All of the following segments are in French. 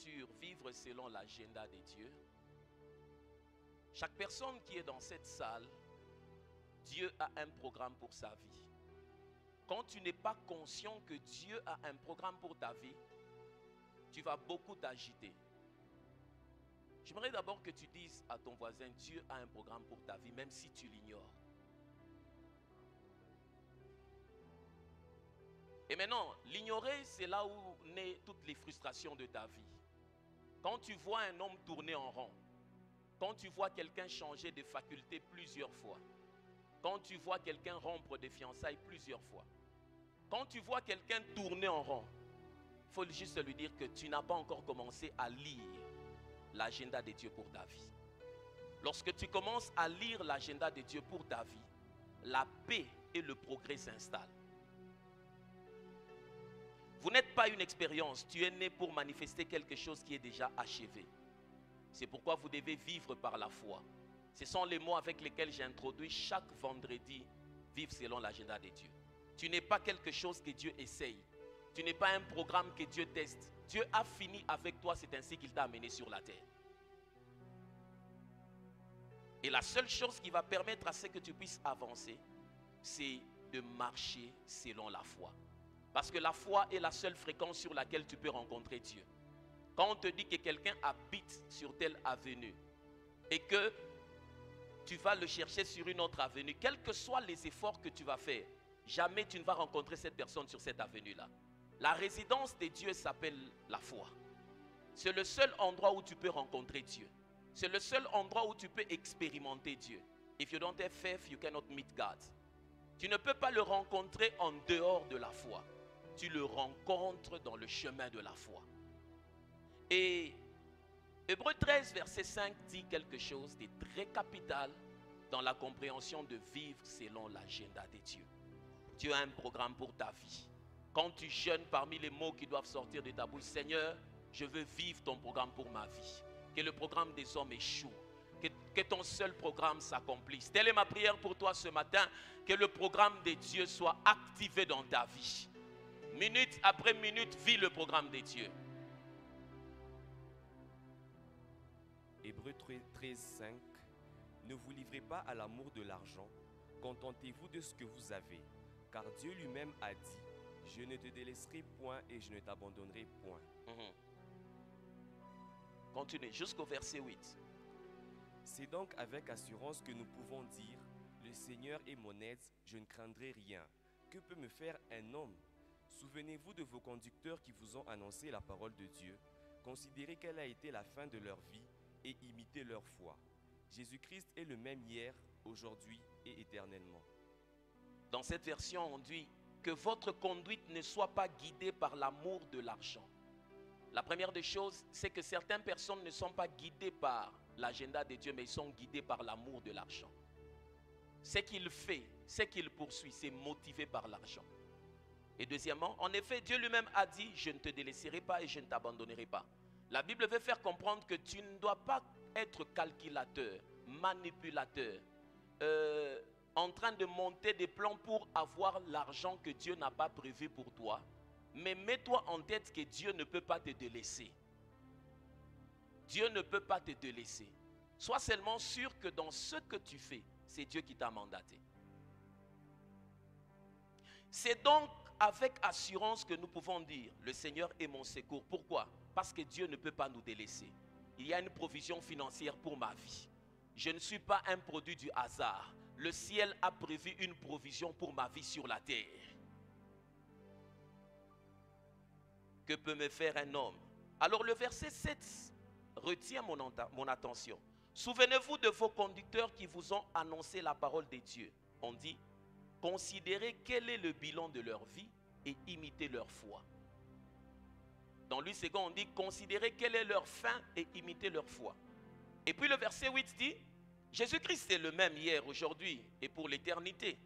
sur vivre selon l'agenda de Dieu, chaque personne qui est dans cette salle, Dieu a un programme pour sa vie. Quand tu n'es pas conscient que Dieu a un programme pour ta vie, tu vas beaucoup t'agiter. J'aimerais d'abord que tu dises à ton voisin, Dieu a un programme pour ta vie, même si tu l'ignores. Et maintenant, l'ignorer, c'est là où naissent toutes les frustrations de ta vie. Quand tu vois un homme tourner en rond, quand tu vois quelqu'un changer de faculté plusieurs fois, quand tu vois quelqu'un rompre des fiançailles plusieurs fois, quand tu vois quelqu'un tourner en rond, il faut juste lui dire que tu n'as pas encore commencé à lire l'agenda de Dieu pour ta vie. Lorsque tu commences à lire l'agenda de Dieu pour ta vie, la paix et le progrès s'installent. Vous n'êtes pas une expérience, tu es né pour manifester quelque chose qui est déjà achevé. C'est pourquoi vous devez vivre par la foi. Ce sont les mots avec lesquels j'introduis chaque vendredi, vivre selon l'agenda de Dieu. Tu n'es pas quelque chose que Dieu essaye. Tu n'es pas un programme que Dieu teste. Dieu a fini avec toi, c'est ainsi qu'il t'a amené sur la terre. Et la seule chose qui va permettre à ce que tu puisses avancer, c'est de marcher selon la foi. Parce que la foi est la seule fréquence sur laquelle tu peux rencontrer Dieu. Quand on te dit que quelqu'un habite sur telle avenue et que tu vas le chercher sur une autre avenue, quels que soient les efforts que tu vas faire, jamais tu ne vas rencontrer cette personne sur cette avenue-là. La résidence de Dieu s'appelle la foi. C'est le seul endroit où tu peux rencontrer Dieu. C'est le seul endroit où tu peux expérimenter Dieu. If you don't have faith, you cannot meet God. Tu ne peux pas le rencontrer en dehors de la foi. Tu le rencontres dans le chemin de la foi. Et Hébreux 13, verset 5 dit quelque chose de très capital dans la compréhension de vivre selon l'agenda de Dieu. Dieu a un programme pour ta vie. Quand tu jeûnes, parmi les mots qui doivent sortir de ta bouche, Seigneur, je veux vivre ton programme pour ma vie. Que le programme des hommes échoue. Que ton seul programme s'accomplisse. Telle est ma prière pour toi ce matin. Que le programme de Dieu soit activé dans ta vie. Minute après minute, vis le programme de Dieu. Hébreux 13, 5. Ne vous livrez pas à l'amour de l'argent. Contentez-vous de ce que vous avez. Car Dieu lui-même a dit, je ne te délaisserai point et je ne t'abandonnerai point. Continue jusqu'au verset 8. C'est donc avec assurance que nous pouvons dire, le Seigneur est mon aide, je ne craindrai rien. Que peut me faire un homme? Souvenez-vous de vos conducteurs qui vous ont annoncé la parole de Dieu. Considérez quelle a été la fin de leur vie et imitez leur foi. Jésus-Christ est le même hier, aujourd'hui et éternellement. Dans cette version, on dit que votre conduite ne soit pas guidée par l'amour de l'argent. La première des choses, c'est que certaines personnes ne sont pas guidées par l'agenda de Dieu, mais ils sont guidés par l'amour de l'argent. Ce qu'il fait, ce qu'il poursuit, c'est motivé par l'argent. Et deuxièmement, en effet, Dieu lui-même a dit, je ne te délaisserai pas et je ne t'abandonnerai pas. La Bible veut faire comprendre que tu ne dois pas être calculateur, manipulateur, en train de monter des plans pour avoir l'argent que Dieu n'a pas prévu pour toi. Mais mets-toi en tête que Dieu ne peut pas te délaisser. Dieu ne peut pas te délaisser. Sois seulement sûr que dans ce que tu fais, c'est Dieu qui t'a mandaté. C'est donc avec assurance que nous pouvons dire, le Seigneur est mon secours. Pourquoi? Parce que Dieu ne peut pas nous délaisser. Il y a une provision financière pour ma vie. Je ne suis pas un produit du hasard. Le ciel a prévu une provision pour ma vie sur la terre. Que peut me faire un homme? Alors le verset 7 retient mon attention. Souvenez-vous de vos conducteurs qui vous ont annoncé la parole de Dieu. On dit, considérez quel est le bilan de leur vie et imitez leur foi. Dans Luc 2, on dit, considérez quelle est leur fin et imitez leur foi. Et puis le verset 8 dit, Jésus-Christ est le même hier, aujourd'hui et pour l'éternité.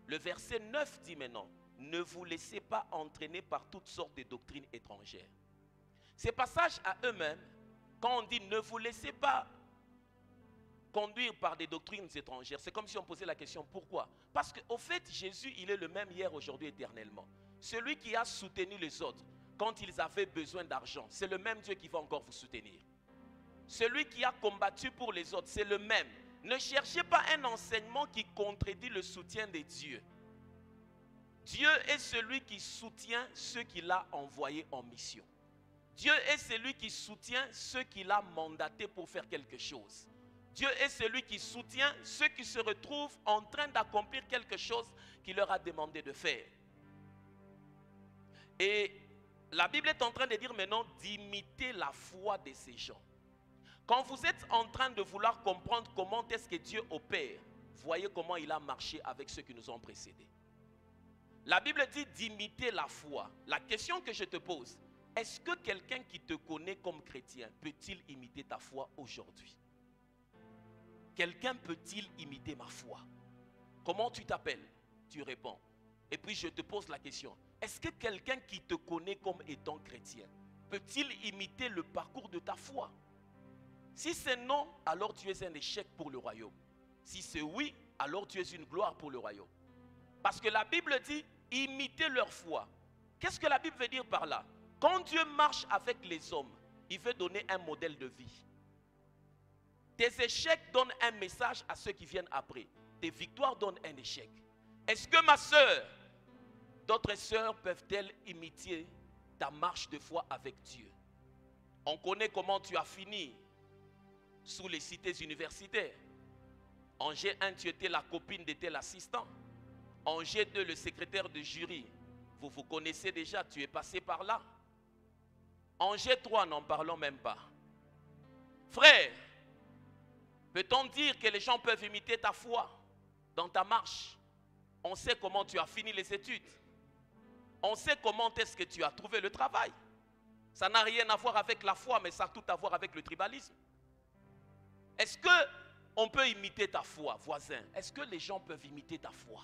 Le verset 9 dit maintenant, ne vous laissez pas entraîner par toutes sortes de doctrines étrangères. Ces passages à eux-mêmes, quand on dit ne vous laissez pas conduire par des doctrines étrangères, c'est comme si on posait la question pourquoi? Parce qu'au fait, Jésus, il est le même hier, aujourd'hui, éternellement. Celui qui a soutenu les autres. quand ils avaient besoin d'argent, c'est le même Dieu qui va encore vous soutenir. Celui qui a combattu pour les autres, c'est le même. Ne cherchez pas un enseignement qui contredit le soutien de Dieu. Dieu est celui qui soutient ceux qu'il a envoyés en mission. Dieu est celui qui soutient ceux qu'il a mandatés pour faire quelque chose. Dieu est celui qui soutient ceux qui se retrouvent en train d'accomplir quelque chose qu'il leur a demandé de faire. Et la Bible est en train de dire maintenant d'imiter la foi de ces gens. Quand vous êtes en train de vouloir comprendre comment est-ce que Dieu opère, voyez comment il a marché avec ceux qui nous ont précédés. La Bible dit d'imiter la foi. La question que je te pose, est-ce que quelqu'un qui te connaît comme chrétien peut-il imiter ta foi aujourd'hui? Quelqu'un peut-il imiter ma foi? Comment tu t'appelles? Tu réponds. Et puis je te pose la question, est-ce que quelqu'un qui te connaît comme étant chrétien peut-il imiter le parcours de ta foi? Si c'est non, alors tu es un échec pour le royaume. Si c'est oui, alors tu es une gloire pour le royaume. Parce que la Bible dit, imiter leur foi. Qu'est-ce que la Bible veut dire par là? Quand Dieu marche avec les hommes, il veut donner un modèle de vie. Tes échecs donnent un message à ceux qui viennent après. Tes victoires donnent un échec. Est-ce que ma soeur, d'autres sœurs peuvent-elles imiter ta marche de foi avec Dieu? On connaît comment tu as fini sous les cités universitaires. En G1, tu étais la copine de tel assistant. En G2, le secrétaire de jury. Vous vous connaissez déjà, tu es passé par là. En G3, n'en parlons même pas. Frère, peut-on dire que les gens peuvent imiter ta foi dans ta marche? On sait comment tu as fini les études. On sait comment est-ce que tu as trouvé le travail. Ça n'a rien à voir avec la foi, mais ça a tout à voir avec le tribalisme. Est-ce qu'on peut imiter ta foi, voisin? Est-ce que les gens peuvent imiter ta foi?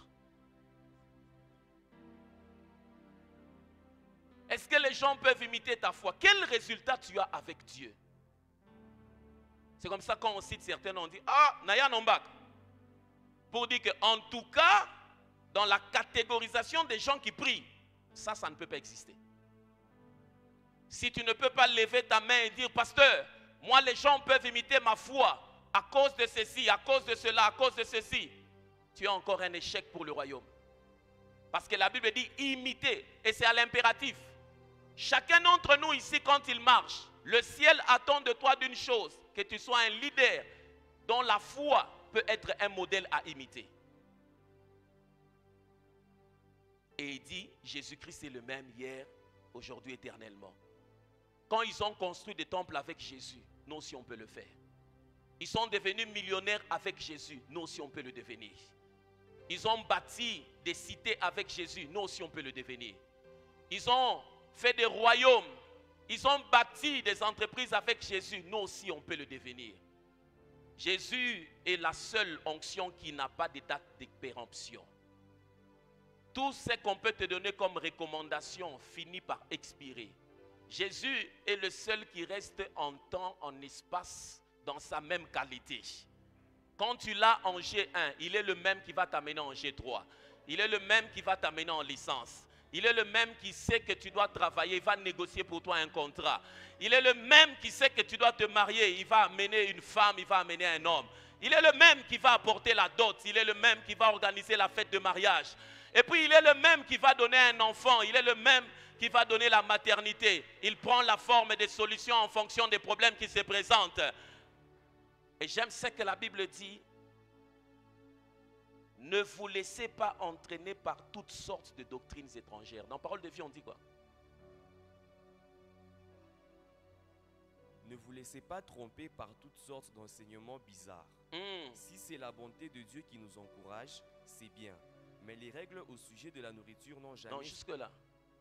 Est-ce que les gens peuvent imiter ta foi? Quel résultat tu as avec Dieu? C'est comme ça quand on cite certains, on dit, ah, Naya Nombak. Pour dire qu'en tout cas, dans la catégorisation des gens qui prient, ça ne peut pas exister. Si tu ne peux pas lever ta main et dire, pasteur, moi les gens peuvent imiter ma foi à cause de ceci, à cause de cela, à cause de ceci, tu as encore un échec pour le royaume. Parce que la Bible dit imiter, et c'est à l'impératif. Chacun d'entre nous ici, quand il marche, le ciel attend de toi d'une chose, que tu sois un leader dont la foi peut être un modèle à imiter. Et il dit, Jésus-Christ est le même hier, aujourd'hui, éternellement. Quand ils ont construit des temples avec Jésus, nous aussi on peut le faire. Ils sont devenus millionnaires avec Jésus, nous aussi on peut le devenir. Ils ont bâti des cités avec Jésus, nous aussi on peut le devenir. Ils ont fait des royaumes, ils ont bâti des entreprises avec Jésus, nous aussi on peut le devenir. Jésus est la seule onction qui n'a pas de date de péremption. Tout ce qu'on peut te donner comme recommandation finit par expirer. Jésus est le seul qui reste en temps, en espace, dans sa même qualité. Quand tu l'as en G1, il est le même qui va t'amener en G3. Il est le même qui va t'amener en licence. Il est le même qui sait que tu dois travailler, il va négocier pour toi un contrat. Il est le même qui sait que tu dois te marier, il va amener une femme, il va amener un homme. Il est le même qui va apporter la dot, il est le même qui va organiser la fête de mariage. Et puis il est le même qui va donner un enfant, il est le même qui va donner la maternité. Il prend la forme des solutions en fonction des problèmes qui se présentent. Et j'aime ce que la Bible dit. Ne vous laissez pas entraîner par toutes sortes de doctrines étrangères. Dans Parole de vie, on dit quoi? Ne vous laissez pas tromper par toutes sortes d'enseignements bizarres. Si c'est la bonté de Dieu qui nous encourage, c'est bien. Mais les règles au sujet de la nourriture n'ont jamais... Non, jusque-là.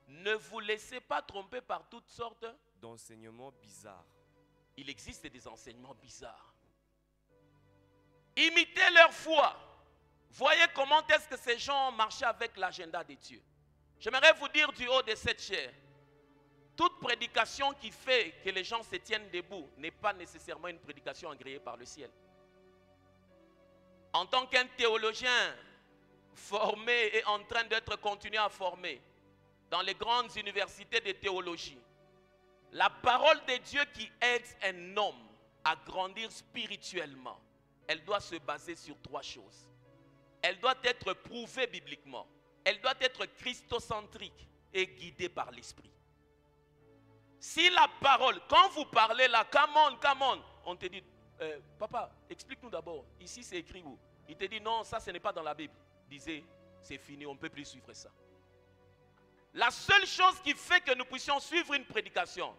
Ne vous laissez pas tromper par toutes sortes d'enseignements bizarres. Il existe des enseignements bizarres. Imitez leur foi. Voyez comment est-ce que ces gens ont marché avec l'agenda de Dieu. J'aimerais vous dire du haut de cette chair, toute prédication qui fait que les gens se tiennent debout n'est pas nécessairement une prédication agréée par le ciel. En tant qu'un théologien formé et en train d'être continué à former, dans les grandes universités de théologie, la parole de Dieu qui aide un homme à grandir spirituellement, elle doit se baser sur 3 choses. Elle doit être prouvée bibliquement. Elle doit être christocentrique et guidée par l'esprit. Si la parole, quand vous parlez là, come on, on te dit, papa, explique-nous d'abord, ici c'est écrit où? Il te dit, non, ça ce n'est pas dans la Bible. Disait, c'est fini, on ne peut plus suivre ça. La seule chose qui fait que nous puissions suivre une prédication,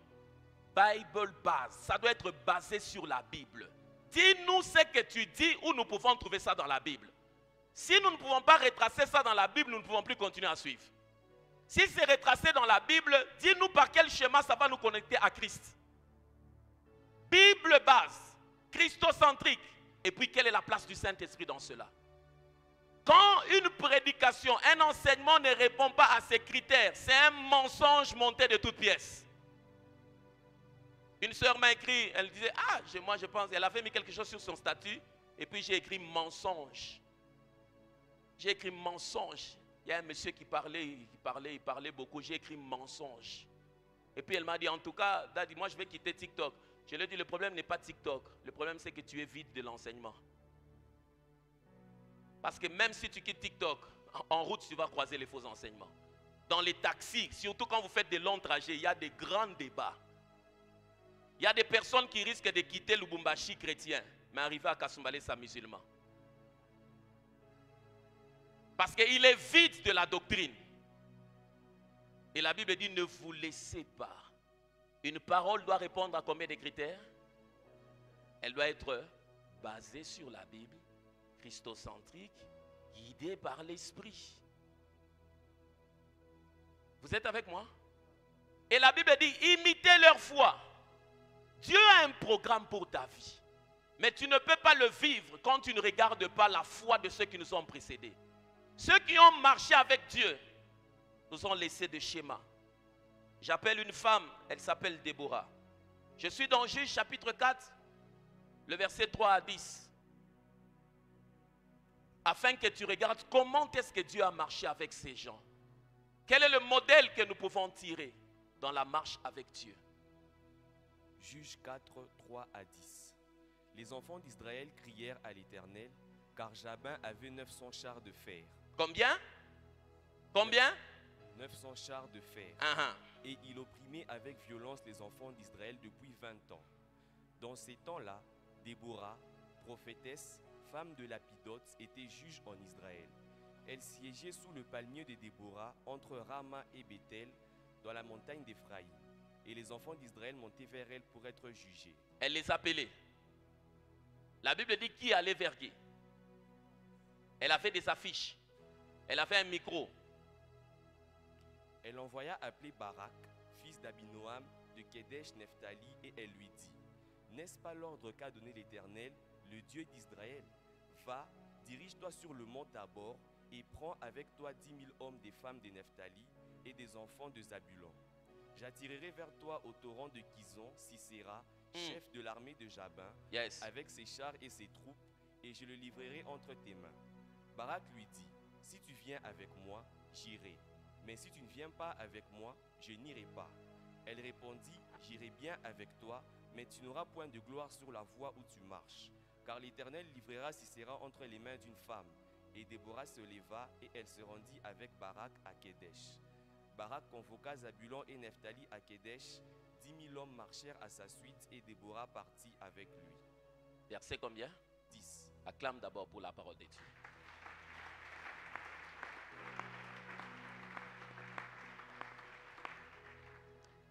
Bible base, ça doit être basé sur la Bible. Dis-nous ce que tu dis où nous pouvons trouver ça dans la Bible. Si nous ne pouvons pas retracer ça dans la Bible, nous ne pouvons plus continuer à suivre. Si c'est retracé dans la Bible, dis-nous par quel schéma ça va nous connecter à Christ. Bible base, christocentrique. Et puis quelle est la place du Saint-Esprit dans cela? Quand une prédication, un enseignement ne répond pas à ces critères, c'est un mensonge monté de toutes pièces. Une sœur m'a écrit, elle disait, moi je pense, elle avait mis quelque chose sur son statut, et puis j'ai écrit mensonge. J'ai écrit mensonge. Il y a un monsieur qui parlait beaucoup, j'ai écrit mensonge. Et puis elle m'a dit, en tout cas, Daddy, moi je vais quitter TikTok. Je lui ai dit, le problème n'est pas TikTok, le problème c'est que tu es vide de l'enseignement. Parce que même si tu quittes TikTok, en route tu vas croiser les faux enseignements. Dans les taxis, surtout quand vous faites des longs trajets, il y a des grands débats. Il y a des personnes qui risquent de quitter Lubumbashi chrétien, mais arriver à Kasumbalé, c'est musulman. Parce qu'il est vide de la doctrine. Et la Bible dit, ne vous laissez pas. Une parole doit répondre à combien de critères? Elle doit être basée sur la Bible, christocentrique, guidée par l'Esprit. Vous êtes avec moi? Et la Bible dit, imitez leur foi. Dieu a un programme pour ta vie. Mais tu ne peux pas le vivre quand tu ne regardes pas la foi de ceux qui nous ont précédés. Ceux qui ont marché avec Dieu nous ont laissé des schémas. J'appelle une femme, elle s'appelle Déborah. Je suis dans Juge chapitre 4, le verset 3 à 10. Afin que tu regardes comment est-ce que Dieu a marché avec ces gens. Quel est le modèle que nous pouvons tirer dans la marche avec Dieu? Juge 4, 3 à 10. Les enfants d'Israël crièrent à l'Éternel, car Jabin avait 900 chars de fer. Combien? Combien? 900 chars de fer. Et il opprimait avec violence les enfants d'Israël depuis 20 ans. Dans ces temps-là, Déborah, prophétesse, femme de Lapidote, était juge en Israël. Elle siégeait sous le palmier de Déborah, entre Rama et Bethel, dans la montagne d'Éphraïm. Et les enfants d'Israël montaient vers elle pour être jugés. Elle les appelait. La Bible dit qui allait verguer. Elle avait des affiches. Elle avait un micro. Elle envoya appeler Barak, fils d'Abinoam, de Kedesh Nephtali, et elle lui dit, n'est-ce pas l'ordre qu'a donné l'Éternel, le Dieu d'Israël? Va, dirige-toi sur le mont Tabor, et prends avec toi 10 000 hommes des femmes de Nephtali et des enfants de Zabulon. J'attirerai vers toi au torrent de Kizon, Sisera, chef de l'armée de Jabin, avec ses chars et ses troupes, et je le livrerai entre tes mains. Barak lui dit, si tu viens avec moi, j'irai. Mais si tu ne viens pas avec moi, je n'irai pas. Elle répondit, j'irai bien avec toi, mais tu n'auras point de gloire sur la voie où tu marches. Car l'Éternel livrera Sisera entre les mains d'une femme. Et Déborah se leva et elle se rendit avec Barak à Kedesh. Barak convoqua Zabulon et Nephtali à Kedesh. 10 000 hommes marchèrent à sa suite et Déborah partit avec lui. Verset combien? 10. Acclame d'abord pour la parole de Dieu.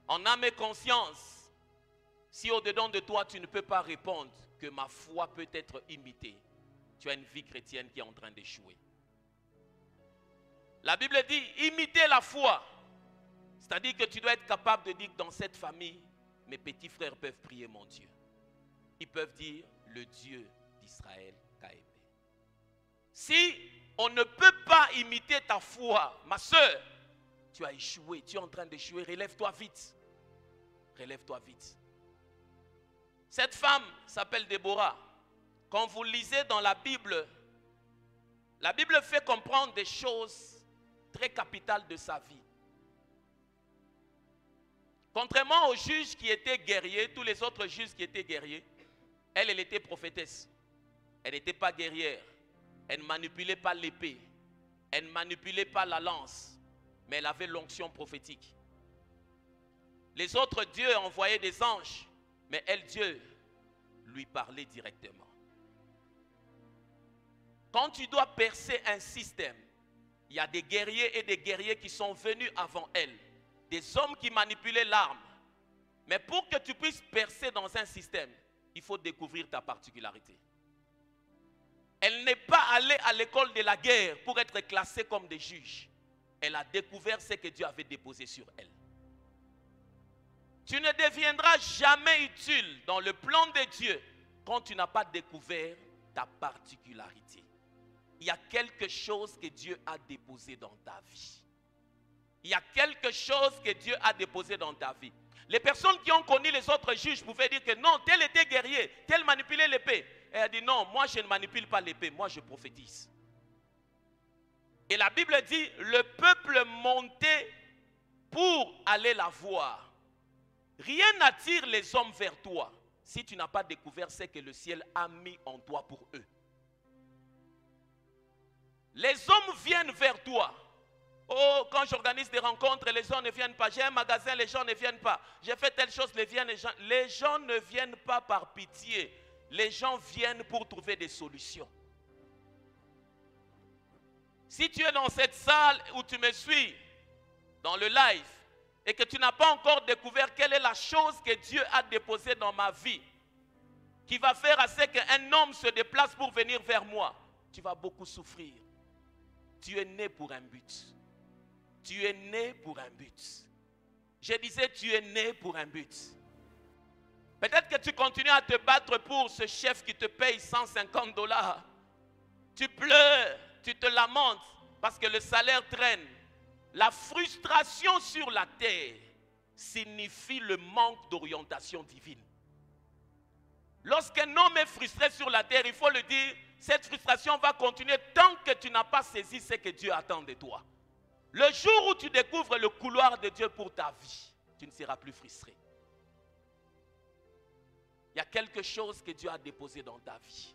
En âme et conscience, si au-dedans de toi tu ne peux pas répondre que ma foi peut être imitée, tu as une vie chrétienne qui est en train d'échouer. La Bible dit, imiter la foi. C'est-à-dire que tu dois être capable de dire que dans cette famille, mes petits frères peuvent prier mon Dieu. Ils peuvent dire, le Dieu d'Israël qu'a aimé. Si on ne peut pas imiter ta foi, ma soeur, tu as échoué, tu es en train d'échouer, relève-toi vite. Relève-toi vite. Cette femme s'appelle Déborah. Quand vous lisez dans la Bible fait comprendre des choses très capitales de sa vie. Contrairement aux juges qui étaient guerriers, tous les autres juges qui étaient guerriers, elle était prophétesse. Elle n'était pas guerrière. Elle ne manipulait pas l'épée. Elle ne manipulait pas la lance. Mais elle avait l'onction prophétique. Les autres dieux envoyaient des anges. Mais elle, Dieu, lui parlait directement. Quand tu dois percer un système, il y a des guerriers et des guerriers qui sont venus avant elle. Des hommes qui manipulaient l'arme. Mais pour que tu puisses percer dans un système, il faut découvrir ta particularité. Elle n'est pas allée à l'école de la guerre pour être classée comme des juges. Elle a découvert ce que Dieu avait déposé sur elle. Tu ne deviendras jamais utile dans le plan de Dieu quand tu n'as pas découvert ta particularité. Il y a quelque chose que Dieu a déposé dans ta vie. Il y a quelque chose que Dieu a déposé dans ta vie. Les personnes qui ont connu les autres juges pouvaient dire que non, tel était guerrier, tel manipulait l'épée. Elle a dit non, moi je ne manipule pas l'épée, moi je prophétise. Et la Bible dit, le peuple montait pour aller la voir. Rien n'attire les hommes vers toi si tu n'as pas découvert ce que le ciel a mis en toi pour eux. Les hommes viennent vers toi. Oh, quand j'organise des rencontres, les gens ne viennent pas. J'ai un magasin, les gens ne viennent pas. J'ai fait telle chose, les gens ne viennent pas par pitié. Les gens viennent pour trouver des solutions. Si tu es dans cette salle où tu me suis, dans le live, et que tu n'as pas encore découvert quelle est la chose que Dieu a déposée dans ma vie, qui va faire à ce qu'un homme se déplace pour venir vers moi, tu vas beaucoup souffrir. Tu es né pour un but. Tu es né pour un but. Je disais, tu es né pour un but. Peut-être que tu continues à te battre pour ce chef qui te paye $150. Tu pleures, tu te lamentes parce que le salaire traîne. La frustration sur la terre signifie le manque d'orientation divine. Lorsqu'un homme est frustré sur la terre, il faut le dire, cette frustration va continuer tant que tu n'as pas saisi ce que Dieu attend de toi. Le jour où tu découvres le couloir de Dieu pour ta vie, tu ne seras plus frustré. Il y a quelque chose que Dieu a déposé dans ta vie.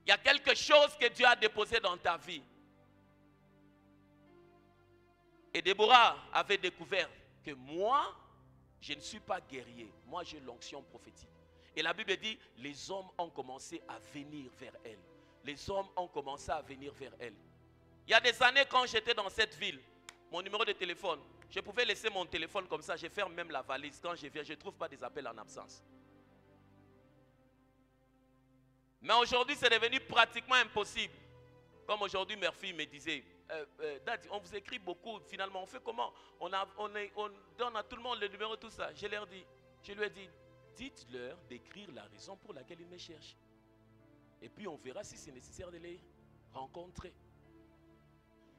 Il y a quelque chose que Dieu a déposé dans ta vie. Et Déborah avait découvert que moi, je ne suis pas guerrier. Moi, j'ai l'onction prophétique. Et la Bible dit, les hommes ont commencé à venir vers elle. Les hommes ont commencé à venir vers elle. Il y a des années, quand j'étais dans cette ville, mon numéro de téléphone, je pouvais laisser mon téléphone comme ça, je ferme même la valise. Quand je viens, je ne trouve pas des appels en absence. Mais aujourd'hui, c'est devenu pratiquement impossible. Comme aujourd'hui, Murphy me disait, Daddy, on vous écrit beaucoup, finalement, on fait comment? On donne à tout le monde le numéro, tout ça. Je lui ai dit, dites-leur d'écrire la raison pour laquelle ils me cherchent. Et puis on verra si c'est nécessaire de les rencontrer.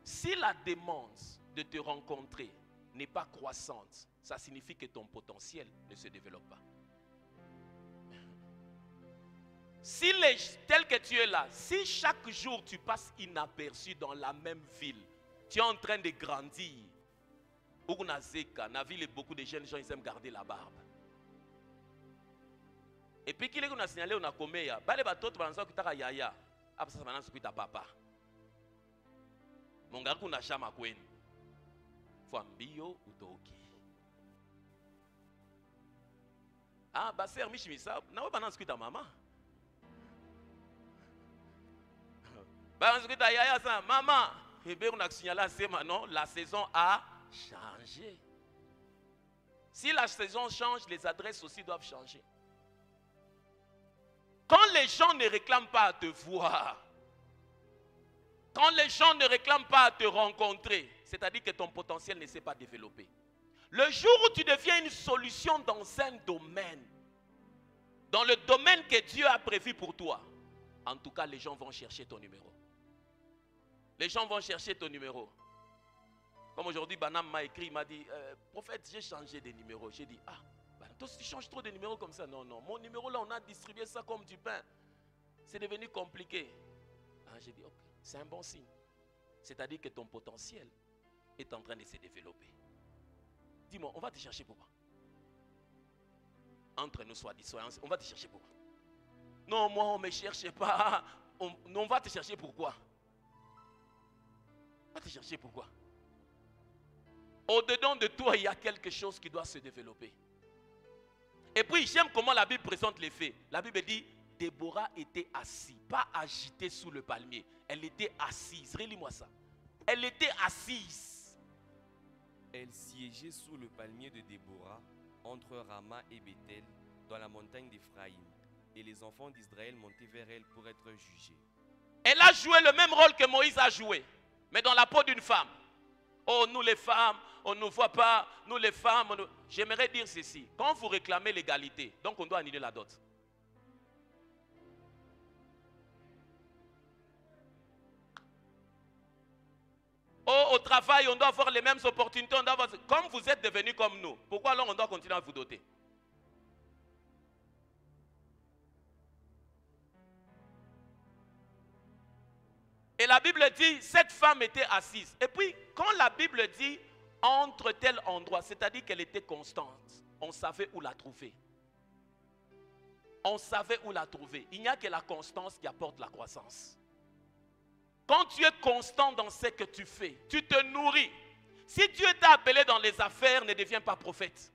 Si la demande de te rencontrer n'est pas croissante, ça signifie que ton potentiel ne se développe pas. Si tel que tu es là, si chaque jour tu passes inaperçu dans la même ville, tu es en train de grandir. Dans la ville, beaucoup de jeunes gens ils aiment garder la barbe. Et puis qu'il a signalé on a commis ya, bale batoto banza kitaka yaya, après ça banza kuita papa. Mon gars kuna chama kwenu. Fambio utoki. Ah baser mishimisa, na we banza kuita mama. Banza kuita yaya ça, maman. Et bien on a signalé c'est maintenant la saison a changé. Si la saison change, les adresses aussi doivent changer. Quand les gens ne réclament pas à te voir, quand les gens ne réclament pas à te rencontrer, c'est-à-dire que ton potentiel ne s'est pas développé. Le jour où tu deviens une solution dans un domaine, dans le domaine que Dieu a prévu pour toi, en tout cas, les gens vont chercher ton numéro. Les gens vont chercher ton numéro. Comme aujourd'hui, Banam m'a écrit, il m'a dit, prophète, j'ai changé de numéro. J'ai dit, ah. Toi, si tu changes trop de numéros comme ça, non, non. Mon numéro là, on a distribué ça comme du pain. C'est devenu compliqué. Ah, j'ai dit, ok, c'est un bon signe. C'est-à-dire que ton potentiel est en train de se développer. dis-moi, on va te chercher pourquoi? Entre nous, soit dit, on va te chercher pourquoi? Non, moi, on ne me cherche pas. On va te chercher pourquoi? On va te chercher pourquoi? Au-dedans de toi, il y a quelque chose qui doit se développer. Et puis, j'aime comment la Bible présente les faits. La Bible dit, Déborah était assise, pas agitée sous le palmier. Elle était assise. Relis-moi ça. Elle était assise. Elle siégeait sous le palmier de Déborah, entre Rama et Bethel, dans la montagne d'Éphraïm. Et les enfants d'Israël montaient vers elle pour être jugés. Elle a joué le même rôle que Moïse a joué, mais dans la peau d'une femme. Oh, nous les femmes, on ne nous voit pas, nous les femmes. J'aimerais dire ceci. Quand vous réclamez l'égalité, donc on doit annuler la dot. Oh, au travail, on doit avoir les mêmes opportunités. Comme vous êtes devenus comme nous, pourquoi alors on doit continuer à vous doter? Et la Bible dit, cette femme était assise. Et puis, quand la Bible dit, entre tel endroit, c'est-à-dire qu'elle était constante, on savait où la trouver. On savait où la trouver. Il n'y a que la constance qui apporte la croissance. Quand tu es constant dans ce que tu fais, tu te nourris. Si Dieu t'a appelé dans les affaires, ne deviens pas prophète.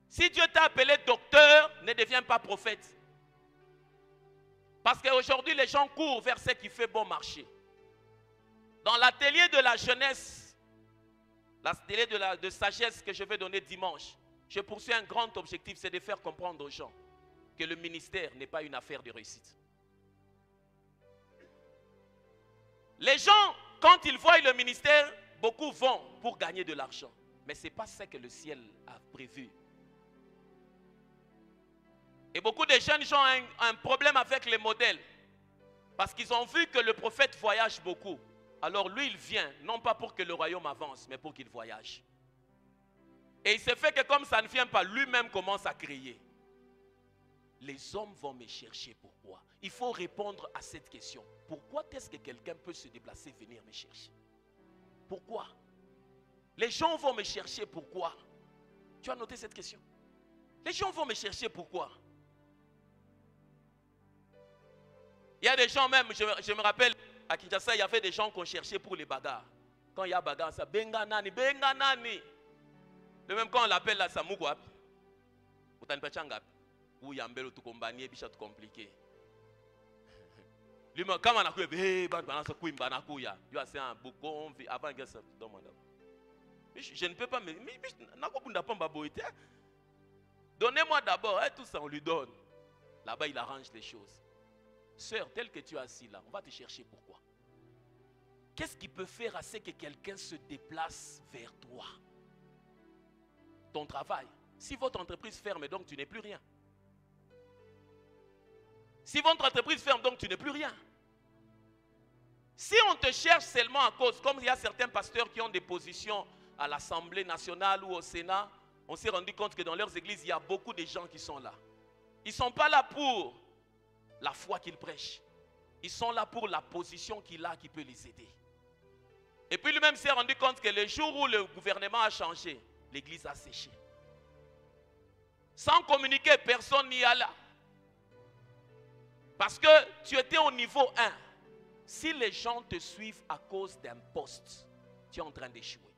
Si Dieu t'a appelé docteur, ne deviens pas prophète. Parce qu'aujourd'hui, les gens courent vers ce qui fait bon marché. Dans l'atelier de la jeunesse, l'atelier de sagesse que je vais donner dimanche, je poursuis un grand objectif, c'est de faire comprendre aux gens que le ministère n'est pas une affaire de réussite. Les gens, quand ils voient le ministère, beaucoup vont pour gagner de l'argent. Mais ce n'est pas ce que le ciel a prévu. Et beaucoup de jeunes gens ont un problème avec les modèles. Parce qu'ils ont vu que le prophète voyage beaucoup. Alors lui, il vient, non pas pour que le royaume avance, mais pour qu'il voyage. Et il se fait que comme ça ne vient pas, lui-même commence à crier. Les hommes vont me chercher, pourquoi? Il faut répondre à cette question. Pourquoi est-ce que quelqu'un peut se déplacer, venir me chercher? Pourquoi? Les gens vont me chercher, pourquoi? Tu as noté cette question? Les gens vont me chercher, pourquoi? Il y a des gens même, je me rappelle, à Kinshasa, il y avait des gens qu'on cherchait pour les bagarres. Quand il y a bagarre, ça, benga nani, benga nani. De même quand on l'appelle là, ça mougouap. Ou t'as une pachangap. Ou yambelo tout combani, bicha tout compliqué. Lui, quand on a coué, il a fait un boucon avant que ça demande. Je ne peux pas me. Donnez-moi d'abord, tout ça on lui donne. Là-bas, il arrange les choses. Sœur, tel que tu es assis là, on va te chercher pourquoi. Qu'est-ce qui peut faire à ce que quelqu'un se déplace vers toi? Ton travail. Si votre entreprise ferme, donc tu n'es plus rien. Si votre entreprise ferme, donc tu n'es plus rien. Si on te cherche seulement à cause, comme il y a certains pasteurs qui ont des positions à l'Assemblée nationale ou au Sénat, on s'est rendu compte que dans leurs églises, il y a beaucoup de gens qui sont là. Ils ne sont pas là pour la foi qu'ils prêchent. Ils sont là pour la position qu'il a qui peut les aider. Et puis lui-même s'est rendu compte que le jour où le gouvernement a changé, l'église a séché. Sans communiquer, personne n'y alla. Parce que tu étais au niveau 1. Si les gens te suivent à cause d'un poste, tu es en train d'échouer.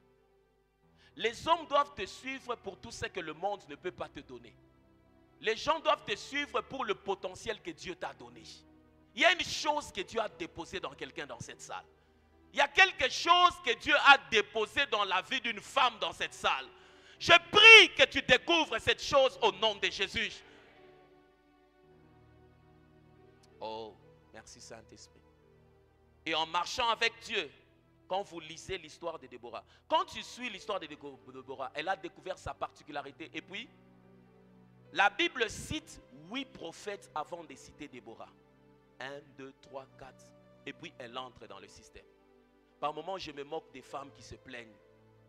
Les hommes doivent te suivre pour tout ce que le monde ne peut pas te donner. Les gens doivent te suivre pour le potentiel que Dieu t'a donné. Il y a une chose que Dieu a déposée dans quelqu'un dans cette salle. Il y a quelque chose que Dieu a déposé dans la vie d'une femme dans cette salle. Je prie que tu découvres cette chose au nom de Jésus. Oh, merci Saint-Esprit. Et en marchant avec Dieu, quand vous lisez l'histoire de Déborah, quand tu suis l'histoire de Déborah, elle a découvert sa particularité. Et puis, la Bible cite 8 prophètes avant de citer Déborah. 1, 2, 3, 4. Et puis, elle entre dans le système. Par moments, je me moque des femmes qui se plaignent.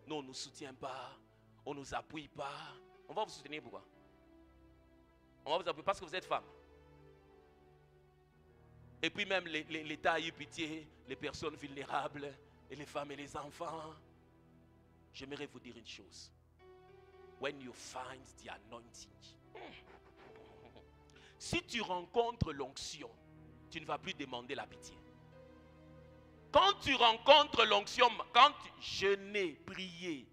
Nous, on ne nous soutient pas. On ne nous appuie pas. On va vous soutenir pourquoi? On va vous appuyer parce que vous êtes femme. Et puis même l'État a eu pitié, les personnes vulnérables, et les femmes et les enfants. J'aimerais vous dire une chose. when you find the anointing. Si tu rencontres l'onction, tu ne vas plus demander la pitié. Quand tu rencontres l'onction, quand tu jeûnez, priez,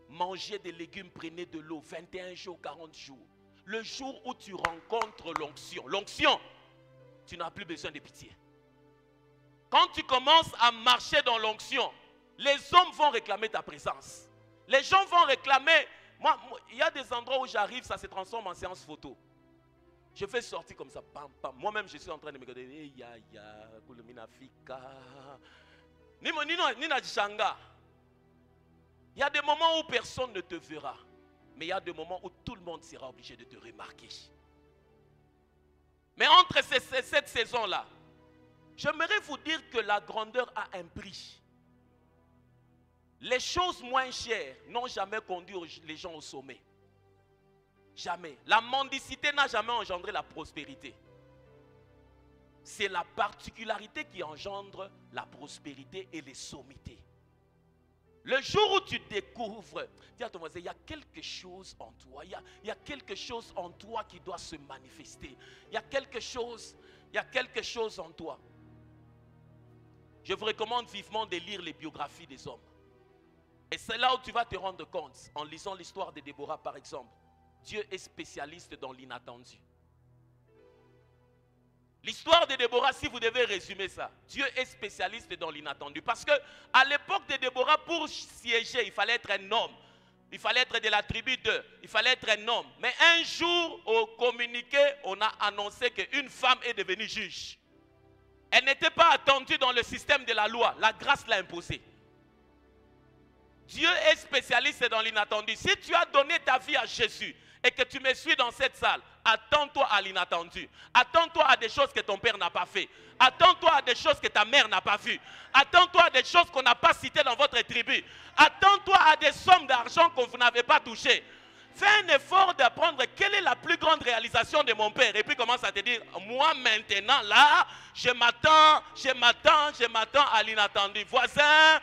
mangez des légumes, prenez de l'eau, 21 jours, 40 jours. Le jour où tu rencontres l'onction, tu n'as plus besoin de pitié. Quand tu commences à marcher dans l'onction, les hommes vont réclamer ta présence. Les gens vont réclamer. Moi, il y a des endroits où j'arrive, ça se transforme en séance photo. Je fais sortir comme ça, pam, pam. Moi-même, je suis en train de me regarder. Il y a des moments où personne ne te verra. Mais il y a des moments où tout le monde sera obligé de te remarquer. Mais entre cette saison-là, j'aimerais vous dire que la grandeur a un prix. Les choses moins chères n'ont jamais conduit les gens au sommet. Jamais. La mendicité n'a jamais engendré la prospérité. C'est la particularité qui engendre la prospérité et les sommités. Le jour où tu découvres, dis à ton voisin, il y a quelque chose en toi. Il y a quelque chose en toi qui doit se manifester. Il y a quelque chose en toi. Je vous recommande vivement de lire les biographies des hommes. Et c'est là où tu vas te rendre compte, en lisant l'histoire de Déborah par exemple. Dieu est spécialiste dans l'inattendu. L'histoire de Déborah, si vous devez résumer ça, Dieu est spécialiste dans l'inattendu. Parce que à l'époque de Déborah, pour siéger, il fallait être un homme. Il fallait être de la tribu d'eux. Il fallait être un homme. Mais un jour, au communiqué, on a annoncé qu'une femme est devenue juge. Elle n'était pas attendue dans le système de la loi. La grâce l'a imposée. Dieu est spécialiste dans l'inattendu. Si tu as donné ta vie à Jésus et que tu me suis dans cette salle, attends-toi à l'inattendu. Attends-toi à des choses que ton père n'a pas fait. Attends-toi à des choses que ta mère n'a pas vues. Attends-toi à des choses qu'on n'a pas citées dans votre tribu. Attends-toi à des sommes d'argent que vous n'avez pas touchées. Fais un effort d'apprendre quelle est la plus grande réalisation de mon père. Et puis commence à te dire, moi maintenant là, je m'attends à l'inattendu. Voisin,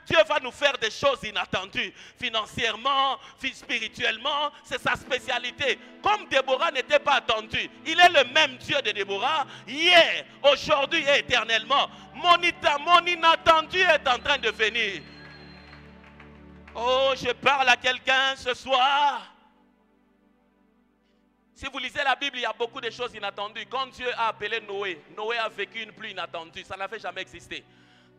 Dieu va nous faire des choses inattendues. Financièrement, spirituellement, c'est sa spécialité. Comme Déborah n'était pas attendue, il est le même Dieu de Déborah, hier, aujourd'hui et éternellement. Mon inattendu est en train de venir. Oh, je parle à quelqu'un ce soir. Si vous lisez la Bible, il y a beaucoup de choses inattendues. Quand Dieu a appelé Noé, Noé a vécu une pluie inattendue. Ça n'avait jamais existé.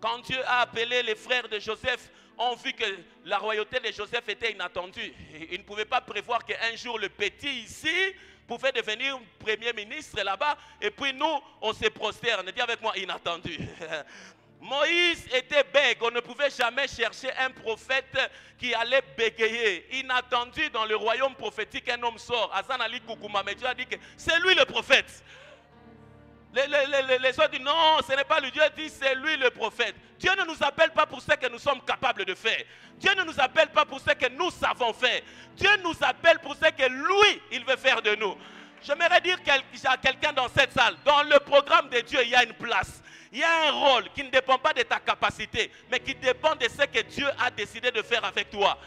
Quand Dieu a appelé les frères de Joseph, ont vu que la royauté de Joseph était inattendue. Ils ne pouvaient pas prévoir qu'un jour le petit ici pouvait devenir premier ministre là-bas. Et puis nous, on se prosterne. Dis avec moi, inattendu. Moïse était bègue, on ne pouvait jamais chercher un prophète qui allait bégayer. Inattendu dans le royaume prophétique, un homme sort. Hassan Ali Koukouma, mais Dieu a dit que c'est lui le prophète. Les autres disent non, ce n'est pas lui. Dieu dit c'est lui le prophète. Dieu ne nous appelle pas pour ce que nous sommes capables de faire. Dieu ne nous appelle pas pour ce que nous savons faire. Dieu nous appelle pour ce que lui, il veut faire de nous. J'aimerais dire à quelqu'un dans cette salle, dans le programme de Dieu, il y a une place. Il y a un rôle qui ne dépend pas de ta capacité, mais qui dépend de ce que Dieu a décidé de faire avec toi.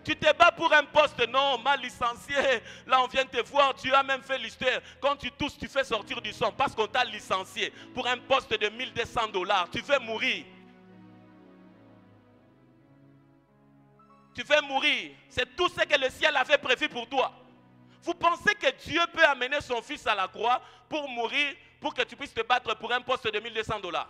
Tu te bats pour un poste, non, mal licencié. Là, on vient te voir, tu as même fait l'histoire. Quand tu tousses, tu fais sortir du sang parce qu'on t'a licencié pour un poste de $1200. Tu veux mourir. Tu veux mourir. C'est tout ce que le ciel avait prévu pour toi. Vous pensez que Dieu peut amener son fils à la croix pour mourir, pour que tu puisses te battre pour un poste de $1200?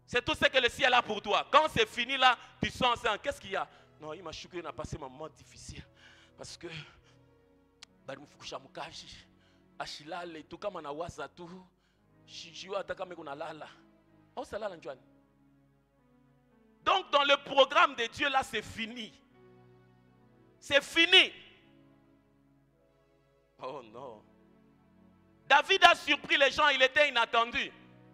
C'est tout ce que le ciel a pour toi. Quand c'est fini là, tu sens ça. Qu'est-ce qu'il y a? Non, il m'a choqué, il a passé un moment difficile. Parce que, donc dans le programme de Dieu là, c'est fini. C'est fini. Oh non. David a surpris les gens, il était inattendu.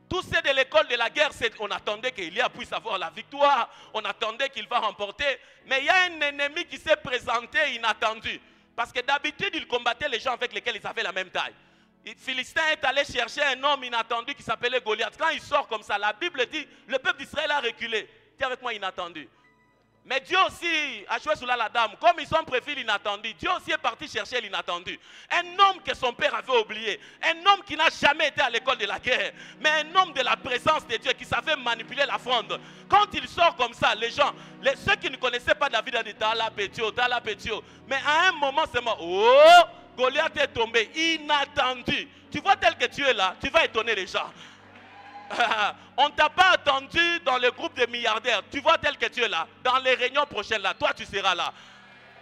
Tous ceux de l'école de la guerre, on attendait qu'Élia puisse avoir la victoire. On attendait qu'il va remporter. Mais il y a un ennemi qui s'est présenté inattendu. Parce que d'habitude, il combattait les gens avec lesquels ils avaient la même taille. Philistin est allé chercher un homme inattendu qui s'appelait Goliath. Quand il sort comme ça, la Bible dit, le peuple d'Israël a reculé. Dis avec moi, inattendu. Mais Dieu aussi a joué sous la dame. Comme ils ont prévu l'inattendu, Dieu aussi est parti chercher l'inattendu. Un homme que son père avait oublié. Un homme qui n'a jamais été à l'école de la guerre. Mais un homme de la présence de Dieu qui savait manipuler la fronde. Quand il sort comme ça, les gens, ceux qui ne connaissaient pas David ont dit Tala Pétio. Mais à un moment seulement, oh, Goliath est tombé. Inattendu. Tu vois tel que tu es là, tu vas étonner les gens. On ne t'a pas attendu dans le groupe des milliardaires. Tu vois tel que tu es là. Dans les réunions prochaines là, toi tu seras là.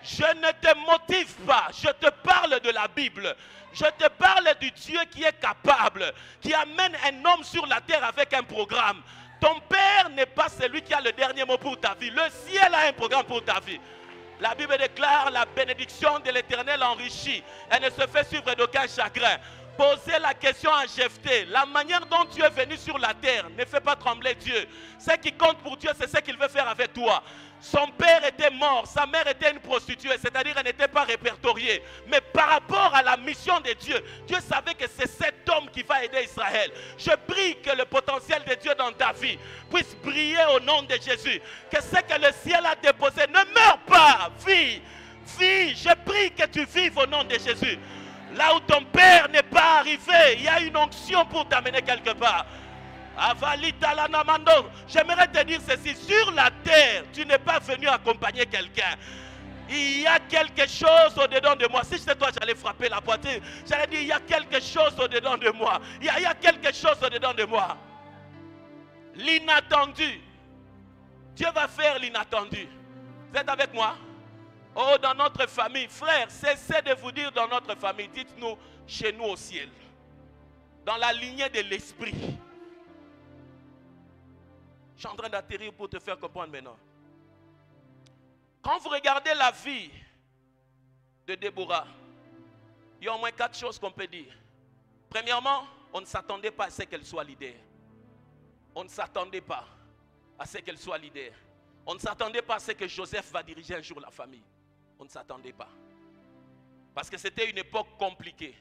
Je ne te motive pas. Je te parle de la Bible. Je te parle du Dieu qui est capable, qui amène un homme sur la terre avec un programme. Ton père n'est pas celui qui a le dernier mot pour ta vie. Le ciel a un programme pour ta vie. La Bible déclare la bénédiction de l'Éternel enrichie. Elle ne se fait suivre d'aucun chagrin. Posez la question à Jephthé. La manière dont tu es venu sur la terre ne fait pas trembler Dieu. Ce qui compte pour Dieu, c'est ce qu'il veut faire avec toi. Son père était mort, sa mère était une prostituée, c'est-à-dire elle n'était pas répertoriée. Mais par rapport à la mission de Dieu, Dieu savait que c'est cet homme qui va aider Israël. Je prie que le potentiel de Dieu dans ta vie puisse briller au nom de Jésus. Que ce que le ciel a déposé ne meure pas. Vis, vis. Je prie que tu vives au nom de Jésus. Là où ton père n'est pas arrivé, il y a une onction pour t'amener quelque part. J'aimerais te dire ceci, sur la terre, tu n'es pas venu accompagner quelqu'un. Il y a quelque chose au-dedans de moi. Si j'étais toi, j'allais frapper la poitrine. J'allais dire, il y a quelque chose au-dedans de moi. Il y a quelque chose au-dedans de moi. L'inattendu. Dieu va faire l'inattendu. Vous êtes avec moi? Oh, dans notre famille, frère, cessez de vous dire dans notre famille, dites-nous chez nous au ciel, dans la lignée de l'esprit. Je suis en train d'atterrir pour te faire comprendre maintenant. Quand vous regardez la vie de Déborah, il y a au moins 4 choses qu'on peut dire. Premièrement, on ne s'attendait pas à ce qu'elle soit leader. On ne s'attendait pas à ce qu'elle soit leader. On ne s'attendait pas à ce que Joseph va diriger un jour la famille. On ne s'attendait pas. Parce que c'était une époque compliquée.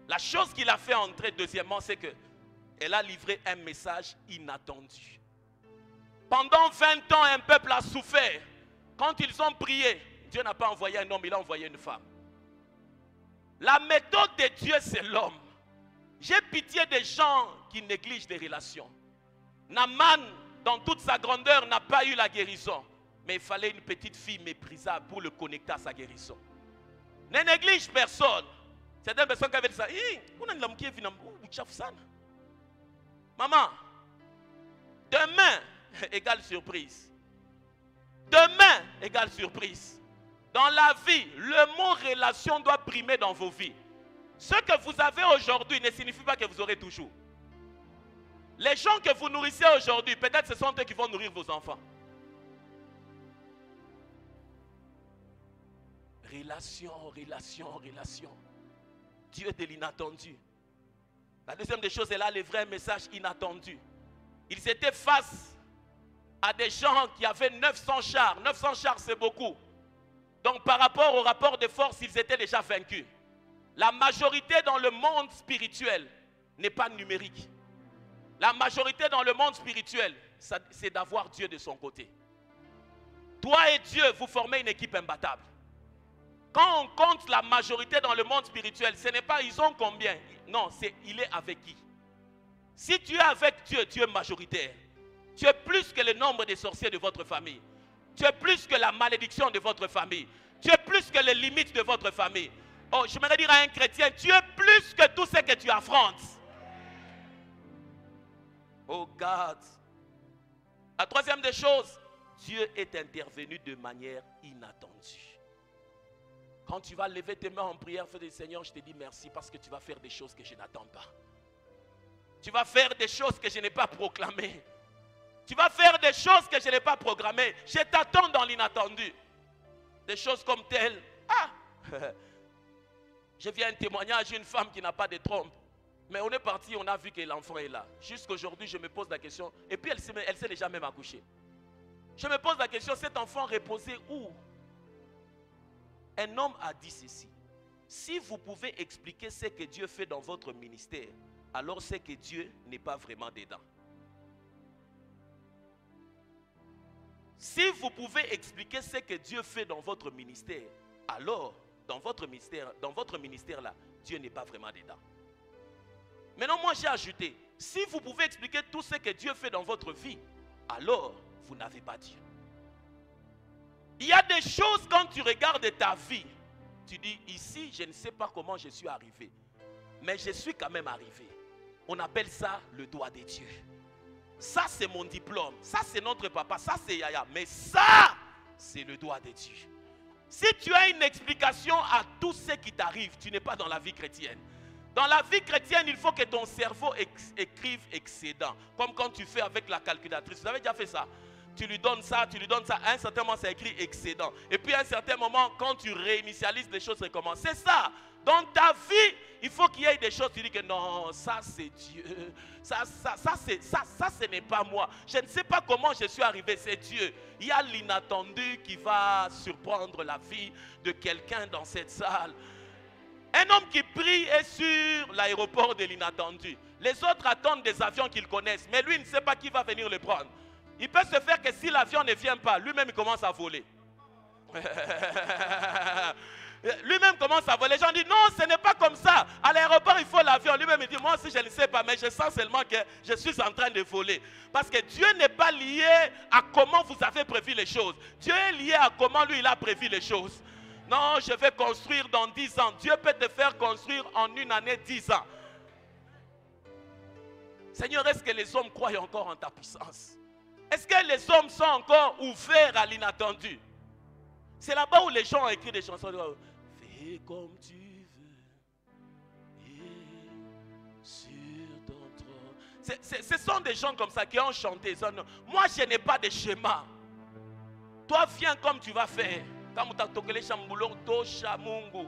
La chose qui l'a fait entrer, deuxièmement, c'est qu'elle a livré un message inattendu. Pendant 20 ans, un peuple a souffert. Quand ils ont prié, Dieu n'a pas envoyé un homme, il a envoyé une femme. La méthode de Dieu, c'est l'homme. J'ai pitié des gens qui négligent les relations. Naaman, dans toute sa grandeur, n'a pas eu la guérison. Mais il fallait une petite fille méprisable pour le connecter à sa guérison. Ne néglige personne. Certaines personnes qui avaient dit ça, maman, demain égale surprise. Demain égale surprise. Dans la vie, le mot relation doit primer dans vos vies. Ce que vous avez aujourd'hui ne signifie pas que vous aurez toujours. Les gens que vous nourrissez aujourd'hui, peut-être ce sont eux qui vont nourrir vos enfants. Relation. Dieu de l'inattendu. La deuxième des choses, elle a livré un message inattendu. Ils étaient face à des gens qui avaient 900 chars. 900 chars, c'est beaucoup. Donc par rapport au rapport de force, ils étaient déjà vaincus. La majorité dans le monde spirituel n'est pas numérique. La majorité dans le monde spirituel, c'est d'avoir Dieu de son côté. Toi et Dieu, vous formez une équipe imbattable. Quand on compte la majorité dans le monde spirituel, ce n'est pas ils ont combien. Non, c'est il est avec qui. Si tu es avec Dieu, tu es majoritaire. Tu es plus que le nombre de sorciers de votre famille. Tu es plus que la malédiction de votre famille. Tu es plus que les limites de votre famille. Oh, je voudrais dire à un chrétien, tu es plus que tout ce que tu affrontes. Oh God. La troisième des choses, Dieu est intervenu de manière inattendue. Quand tu vas lever tes mains en prière, fais des Seigneur, je te dis merci parce que tu vas faire des choses que je n'attends pas. Tu vas faire des choses que je n'ai pas proclamées. Tu vas faire des choses que je n'ai pas programmées. Je t'attends dans l'inattendu. Des choses comme telles. Ah! Je viens un témoignage d'une femme qui n'a pas de trompe. Mais on est parti, on a vu que l'enfant est là. Jusqu'aujourd'hui, je me pose la question. Et puis elle s'est déjà même accouchée. Je me pose la question, cet enfant reposait où? Un homme a dit ceci. Si vous pouvez expliquer ce que Dieu fait dans votre ministère, alors c'est que Dieu n'est pas vraiment dedans. Si vous pouvez expliquer ce que Dieu fait dans votre ministère, alors dans votre ministère là, Dieu n'est pas vraiment dedans. Maintenant, moi j'ai ajouté, si vous pouvez expliquer tout ce que Dieu fait dans votre vie, alors vous n'avez pas Dieu. Il y a des choses quand tu regardes ta vie, tu dis ici je ne sais pas comment je suis arrivé, mais je suis quand même arrivé. On appelle ça le doigt de Dieu. Ça c'est mon diplôme, ça c'est notre papa, ça c'est Yaya, mais ça c'est le doigt de Dieu. Si tu as une explication à tout ce qui t'arrive, tu n'es pas dans la vie chrétienne. Dans la vie chrétienne, il faut que ton cerveau écrive excédent. Comme quand tu fais avec la calculatrice. Vous avez déjà fait ça? Tu lui donnes ça, à un certain moment, ça écrit excédent. Et puis à un certain moment, quand tu réinitialises, les choses recommencent. C'est ça. Dans ta vie, il faut qu'il y ait des choses, tu dis que non, ça c'est Dieu. Ça ce n'est pas moi. Je ne sais pas comment je suis arrivé, c'est Dieu. Il y a l'inattendu qui va surprendre la vie de quelqu'un dans cette salle. Un homme qui prie est sur l'aéroport de l'inattendu. Les autres attendent des avions qu'ils connaissent, mais lui il ne sait pas qui va venir le prendre. Il peut se faire que si l'avion ne vient pas, lui-même il commence à voler. Lui-même commence à voler. Les gens disent non, ce n'est pas comme ça. À l'aéroport, il faut l'avion. Lui-même il dit moi aussi je ne sais pas, mais je sens seulement que je suis en train de voler. Parce que Dieu n'est pas lié à comment vous avez prévu les choses. Dieu est lié à comment lui il a prévu les choses. Non, je vais construire dans 10 ans. Dieu peut te faire construire en une année 10 ans. Seigneur, est-ce que les hommes croient encore en ta puissance? Est-ce que les hommes sont encore ouverts à l'inattendu? C'est là-bas où les gens ont écrit des chansons. Fais comme tu veux, et sur ton trône. Ce sont des gens comme ça qui ont chanté. Moi, je n'ai pas de schéma. Toi, viens comme tu vas faire. Quand tu as tokele chambulo tosha Mungu.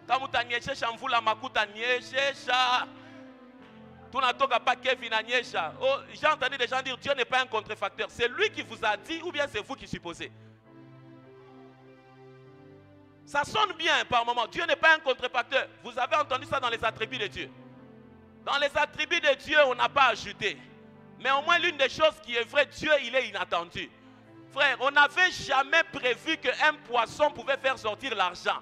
Quand tu as niéché chamvula makuta niéché. Tu n'as pas Kevin Agnésha. Oh, j'ai entendu des gens dire Dieu n'est pas un contrefacteur. C'est lui qui vous a dit ou bien c'est vous qui supposez? Ça sonne bien par moment. Dieu n'est pas un contrefacteur. Vous avez entendu ça dans les attributs de Dieu. Dans les attributs de Dieu, on n'a pas ajouté. Mais au moins l'une des choses qui est vraie, Dieu il est inattendu. Frère, on n'avait jamais prévu qu'un poisson pouvait faire sortir l'argent.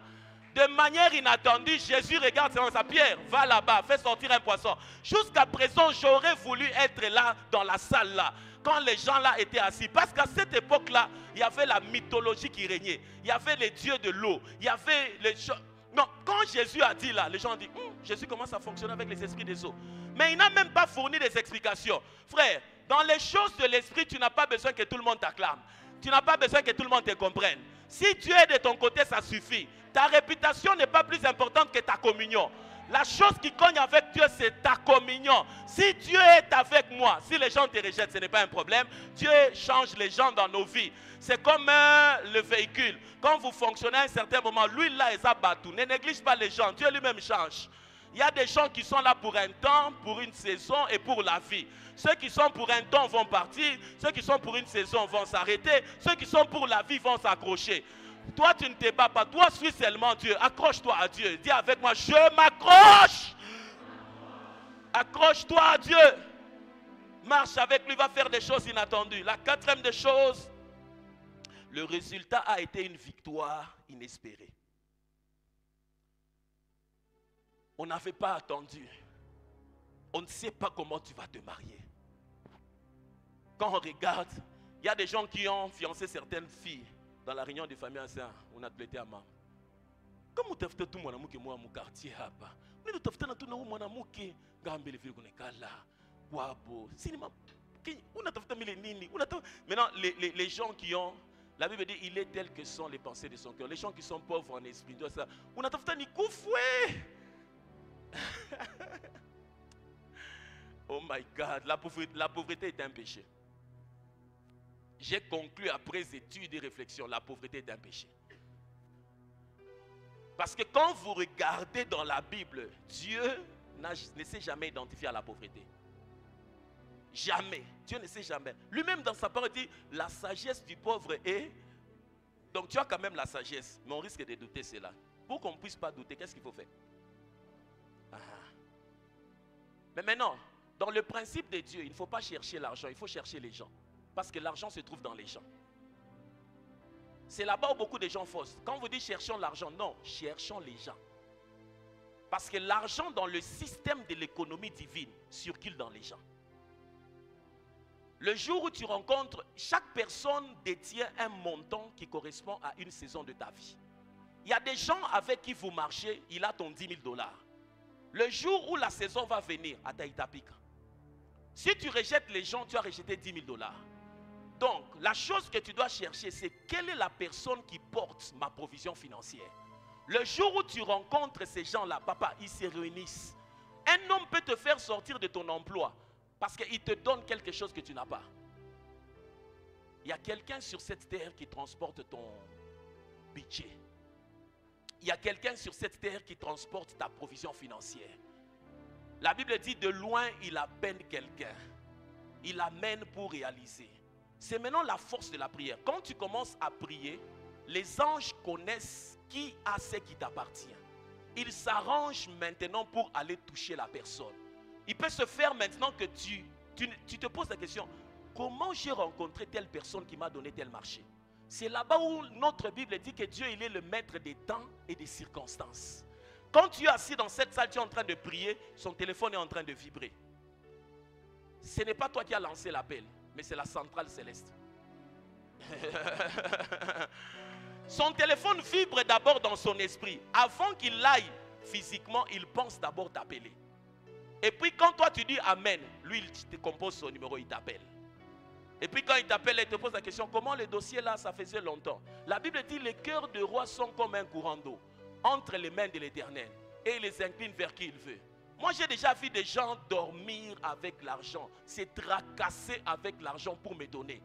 De manière inattendue, Jésus regarde sa Pierre, va là-bas, fait sortir un poisson. Jusqu'à présent, j'aurais voulu être là, dans la salle là, quand les gens là étaient assis. Parce qu'à cette époque-là, il y avait la mythologie qui régnait. Il y avait les dieux de l'eau. Il y avait les choses. Non, quand Jésus a dit là, les gens ont dit, Jésus commence à fonctionner avec les esprits des eaux. Mais il n'a même pas fourni des explications. Frère, dans les choses de l'esprit, tu n'as pas besoin que tout le monde t'acclame. Tu n'as pas besoin que tout le monde te comprenne. Si Dieu est de ton côté, ça suffit. Ta réputation n'est pas plus importante que ta communion. La chose qui cogne avec Dieu, c'est ta communion. Si Dieu est avec moi, si les gens te rejettent, ce n'est pas un problème. Dieu change les gens dans nos vies. C'est comme le véhicule. Quand vous fonctionnez à un certain moment, lui là, il s'abattu. Ne néglige pas les gens. Dieu lui-même change. Il y a des gens qui sont là pour un temps, pour une saison et pour la vie. Ceux qui sont pour un temps vont partir. Ceux qui sont pour une saison vont s'arrêter. Ceux qui sont pour la vie vont s'accrocher. Toi, tu ne te bats pas. Toi, suis seulement Dieu. Accroche-toi à Dieu. Dis avec moi, je m'accroche. Accroche-toi à Dieu. Marche avec lui, va faire des choses inattendues. La quatrième des choses, le résultat a été une victoire inespérée. On n'avait pas attendu. On ne sait pas comment tu vas te marier. Quand on regarde, il y a des gens qui ont fiancé certaines filles. Dans la réunion de famille ancienne, on a plaidé à maman. Comment tu as fait tout mon amour que moi à mon quartier là-bas? On a fait tout mon amour que Gambé le ville qu'on est là. Wabo, cinéma. On a fait les nini. Maintenant, les gens qui ont, la Bible dit, il est tel que sont les pensées de son cœur. Les gens qui sont pauvres en esprit, on a fait ni koufoué. Oh my God, la pauvreté est un péché. J'ai conclu après études et réflexions, la pauvreté est un péché. Parce que quand vous regardez dans la Bible, Dieu ne s'est jamais identifié à la pauvreté. Jamais. Dieu ne sait jamais. Lui-même dans sa parole dit, la sagesse du pauvre est... Donc tu as quand même la sagesse, mais on risque de douter cela. Pour qu'on ne puisse pas douter, qu'est-ce qu'il faut faire? Mais maintenant, dans le principe de Dieu, il ne faut pas chercher l'argent, il faut chercher les gens. Parce que l'argent se trouve dans les gens. C'est là-bas où beaucoup de gens faussent. Quand vous dites cherchons l'argent, non, cherchons les gens. Parce que l'argent dans le système de l'économie divine circule dans les gens. Le jour où tu rencontres, chaque personne détient un montant qui correspond à une saison de ta vie. Il y a des gens avec qui vous marchez, il a ton 10 000 $. Le jour où la saison va venir, à Taïtapika, si tu rejettes les gens, tu as rejeté 10 000 $. Donc, la chose que tu dois chercher, c'est quelle est la personne qui porte ma provision financière. Le jour où tu rencontres ces gens-là, papa, ils se réunissent. Un homme peut te faire sortir de ton emploi parce qu'il te donne quelque chose que tu n'as pas. Il y a quelqu'un sur cette terre qui transporte ton budget. Il y a quelqu'un sur cette terre qui transporte ta provision financière. La Bible dit de loin, il appelle quelqu'un. Il amène pour réaliser. C'est maintenant la force de la prière. Quand tu commences à prier, les anges connaissent qui a ce qui t'appartient. Ils s'arrangent maintenant pour aller toucher la personne. Il peut se faire maintenant que tu te poses la question, comment j'ai rencontré telle personne qui m'a donné tel marché? C'est là-bas où notre Bible dit que Dieu il est le maître des temps et des circonstances. Quand tu es assis dans cette salle, tu es en train de prier, son téléphone est en train de vibrer. Ce n'est pas toi qui as lancé l'appel, mais c'est la centrale céleste. Son téléphone vibre d'abord dans son esprit. Avant qu'il aille physiquement, il pense d'abord t'appeler. Et puis quand toi tu dis Amen, lui il te compose son numéro, il t'appelle. Et puis quand il t'appelle, il te pose la question, comment le dossier là, ça faisait longtemps. La Bible dit, les cœurs de roi sont comme un courant d'eau, entre les mains de l'Éternel, et il les incline vers qui il veut. Moi j'ai déjà vu des gens dormir avec l'argent, se tracasser avec l'argent pour me donner.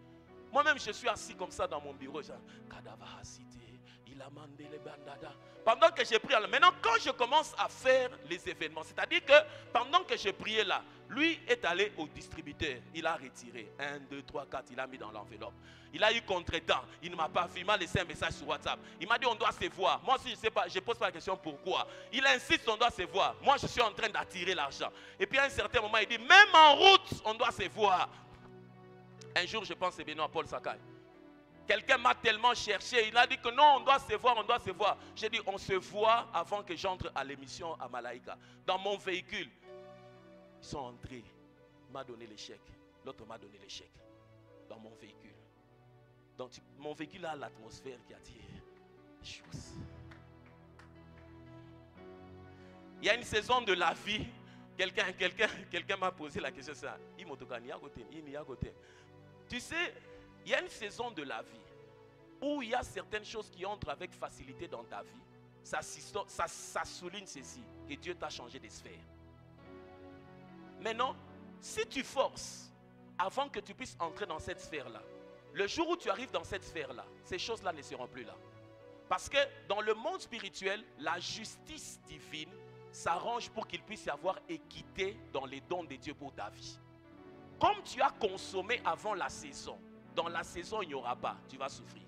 Moi-même je suis assis comme ça dans mon bureau, pendant que j'ai prié. Maintenant quand je commence à faire les événements, c'est-à-dire que pendant que je priais là, lui est allé au distributeur, il a retiré 1, 2, 3, 4, il a mis dans l'enveloppe. Il a eu contretemps, il ne m'a pas vu, il m'a laissé un message sur WhatsApp. Il m'a dit on doit se voir. Moi aussi je ne sais pas, je ne pose pas la question pourquoi. Il insiste on doit se voir. Moi je suis en train d'attirer l'argent. Et puis à un certain moment il dit même en route on doit se voir. Un jour je pense c'est Benoît Paul Sakai. Quelqu'un m'a tellement cherché, il a dit que non, on doit se voir, on doit se voir. J'ai dit, on se voit avant que j'entre à l'émission à Malaika. Dans mon véhicule, ils sont entrés. Il m'a donné les chèques. L'autre m'a donné les chèques. Dans mon véhicule. Donc, mon véhicule a l'atmosphère qui attire les choses. Il y a une saison de la vie. Quelqu'un m'a posé la question, ça. Tu sais, il y a une saison de la vie où il y a certaines choses qui entrent avec facilité dans ta vie. Ça souligne ceci, que Dieu t'a changé de sphère. Maintenant, si tu forces avant que tu puisses entrer dans cette sphère-là, le jour où tu arrives dans cette sphère-là, ces choses-là ne seront plus là. Parce que dans le monde spirituel, la justice divine s'arrange pour qu'il puisse y avoir équité dans les dons de Dieu pour ta vie. Comme tu as consommé avant la saison, dans la saison, il n'y aura pas, tu vas souffrir.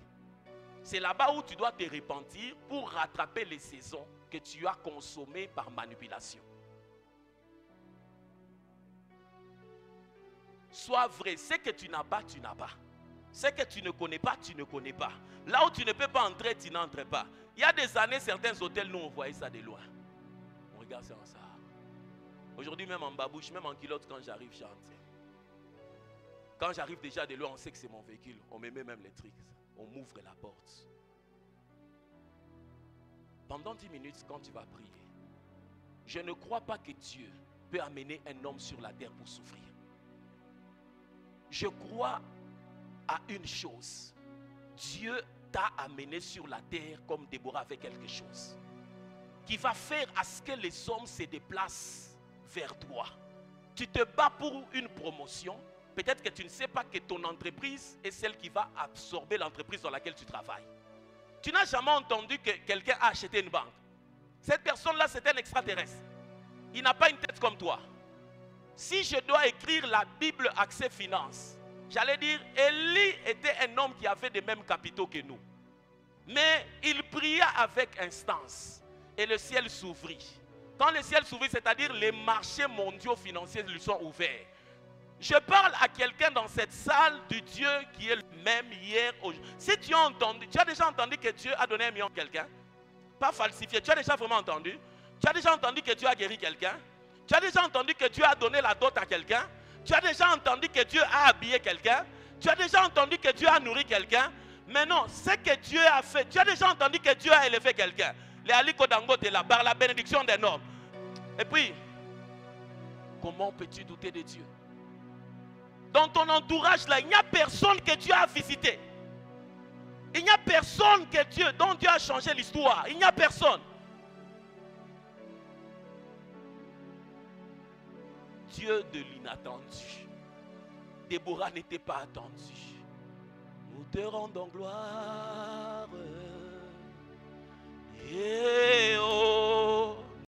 C'est là-bas où tu dois te repentir pour rattraper les saisons que tu as consommées par manipulation. Sois vrai, ce que tu n'as pas, tu n'as pas. Ce que tu ne connais pas, tu ne connais pas. Là où tu ne peux pas entrer, tu n'entres pas. Il y a des années, certains hôtels, nous on voyait ça de loin. On regarde ça. Aujourd'hui, même en babouche, même en culotte, quand j'arrive, j'entre. Quand j'arrive déjà de loin, on sait que c'est mon véhicule. On me met même les trucs. On m'ouvre la porte. Pendant 10 minutes, quand tu vas prier, je ne crois pas que Dieu peut amener un homme sur la terre pour souffrir. Je crois à une chose. Dieu t'a amené sur la terre comme Déborah avec quelque chose qui va faire à ce que les hommes se déplacent vers toi. Tu te bats pour une promotion. Peut-être que tu ne sais pas que ton entreprise est celle qui va absorber l'entreprise dans laquelle tu travailles. Tu n'as jamais entendu que quelqu'un a acheté une banque. Cette personne-là, c'est un extraterrestre. Il n'a pas une tête comme toi. Si je dois écrire la Bible Accès Finance, j'allais dire, Élie était un homme qui avait les mêmes capitaux que nous. Mais il pria avec instance et le ciel s'ouvrit. Quand le ciel s'ouvrit, c'est-à-dire les marchés mondiaux financiers lui sont ouverts. Je parle à quelqu'un dans cette salle du Dieu qui est le même hier, aujourd'hui. Si tu as entendu, tu as déjà entendu que Dieu a donné 1 million à quelqu'un, pas falsifié, tu as déjà vraiment entendu. Tu as déjà entendu que Dieu a guéri quelqu'un. Tu as déjà entendu que Dieu a donné la dot à quelqu'un. Tu as déjà entendu que Dieu a habillé quelqu'un. Tu as déjà entendu que Dieu a nourri quelqu'un. Mais non, ce que Dieu a fait, tu as déjà entendu que Dieu a élevé quelqu'un. Les Aliko Dangote là, par la bénédiction des hommes. Et puis, comment peux-tu douter de Dieu? Dans ton entourage là, il n'y a personne que Dieu a visité. Il n'y a personne que Dieu, dont Dieu a changé l'histoire. Il n'y a personne. Dieu de l'inattendu. Déborah n'était pas attendue. Nous te rendons gloire. Et oh.